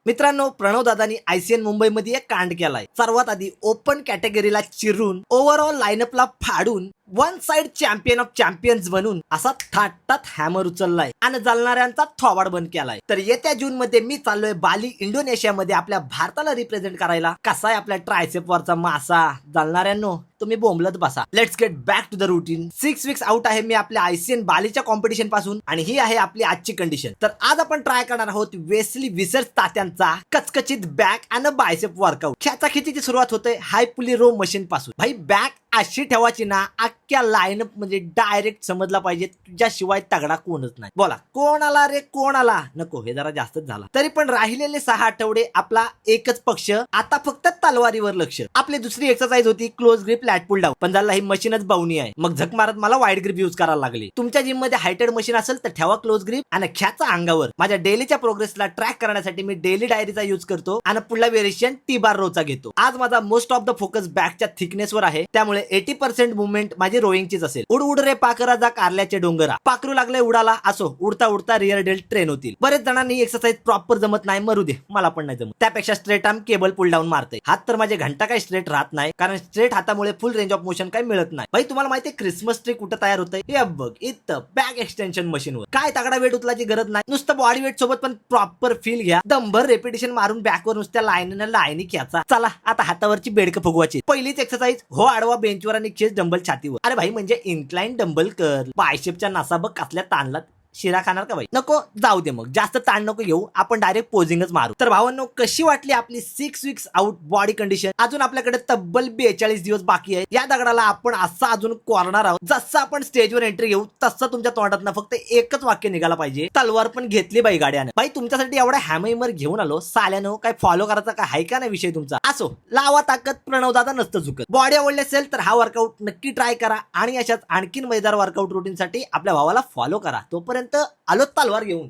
मित्रांनो, प्रणव दादानी आयसीएन मुंबईमध्ये एक कांड केलाय. सर्वात आधी ओपन कॅटेगरीला चिरून ओव्हरऑल लाईनअपला फाडून one side champion of champions बनून असा थाटात हॅमर उचललाय आणि जळणाऱ्यांचा थोबाड बंद केलाय. तर येत्या जून मध्ये मी चाललोय बाली इंडोनेशियामध्ये आपल्या भारताला रिप्रेझेंट करायला. कसा आहे आपल्या ट्रायसेप वरचा मासा? जळणाऱ्यांनो तुम्ही बोंबलत बसा. Let's get back to the routine. 6 weeks out आहे मी आपल्या आयसीएन बालीच्या कॉम्पिटिशन पासून आणि ही आहे आपली आजची कंडिशन. तर आज आपण ट्राय करणार आहोत वेस्ली विसर्ज तात्यांचा कचकचित बॅक अँड बायसेप वर्कआउट. खेचाखेचीची सुरुवात होते हाय पुली रो मशीन पासून. भाई बॅक अशी ठेवायची ना अख्ख्या लाईनअप म्हणजे डायरेक्ट समजला पाहिजे तुझ्याशिवाय तगडा कोणच नाही. बोला कोण आला रे, कोण आला? नको, हे जरा जास्तच झाला. तरी पण राहिलेले 6 आठवडे आपला एकच पक्ष, आता फक्त तलवारीवर लक्ष. आपली दुसरी एक्सरसाइज होती क्लोज ग्रिप लॅट पुल डाऊन. पण झाला ही मशीनच बावणी आहे. मग झक मारत मला वाईड ग्रिप यूज करायला लागली. तुमच्या जिम मध्ये हायटेड मशीन असेल तर ठेवा क्लोज ग्रिप आणि खेचा अंगावर. माझ्या डेलीच्या प्रोग्रेसला ट्रॅक करण्यासाठी मी डेली डायरीचा यूज करतो आणि पुढला व्हेरिएशन टी बार रोचा घेतो. आज माझा मोस्ट ऑफ द फोकस बॅकच्या थिकनेसवर आहे, त्यामुळे 80% मुवमेंट माझी रोईंगचीच असेल. उड उड रे पाकरा जा कारल्याचे डोंगरा. पाकरू लागले उडाला, असो उडता उडता रिअर डेल ट्रेन होतील. बरेच जणांनी एक्सरसाइज प्रॉपर जमत नाही, मरू दे, मला पण नाही जमत. त्यापेक्षा स्ट्रेट आर्म केबल पुल डाऊन मारते. हात तर माझे घंटा काही स्ट्रेट राहत नाही, कारण स्ट्रेट हातामुळे फुल रेंज ऑफ मोशन काही मिळत नाही. भाई तुम्हाला माहिती क्रिसमस ट्री कुठं तयार होतंय? हे बघ इथं बॅक एक्सटेन्शन मशीनवर. काय तगडा वेट उचलायची गरज नाही, नुसतं बॉडी वेट सोबत पण प्रॉपर फील घ्या. दमभर रेपिटेशन मारून बॅकवर नुसत्या लाईनी खेचा. चला आता हातावरची बेडकं फुगवायची. पहिलीच एक्सरसाइज हो आडवा बेंचवर आणि चेस्ट डंबल छातीवर. अरे भाई म्हणजे इन्क्लाइन डंबल कर. बायसेपच्या नसा बघ कसल्या ताणलात. शिरा खाणार का भाई? नको, जाऊ दे, मग जास्त ताण नको घेऊ, आपण डायरेक्ट पोजिंगच मारू. तर भावांनो, कशी वाटली आपली 6 वीक्स आउट बॉडी कंडिशन? अजून आपल्याकडे तब्बल 42 दिवस बाकी आहे. या दगडाला आपण असा अजून कॉर्नर आहोत. जसं आपण स्टेजवर एंट्री घेऊ तसं तुमच्या तोंडातनं फक्त एकच वाक्य निघाला पाहिजे, तलवार पण घेतली बाई गाड्याने. भाई तुमच्यासाठी एवढा हॅमर घेऊन आलो. साल्यानो काय फॉलो करायचा का हाय का नाही विषय तुमचा? असो, लावा ताकद, प्रणव दादा नसतं झुकत. बॉडी आवडली असेल तर हा वर्कआउट नक्की ट्राय करा आणि अशाच आणखीन मजेदार वर्कआउट रुटीन साठी आपल्या भावाला फॉलो करा. तोपर्यंत आलो तलवार घेऊन.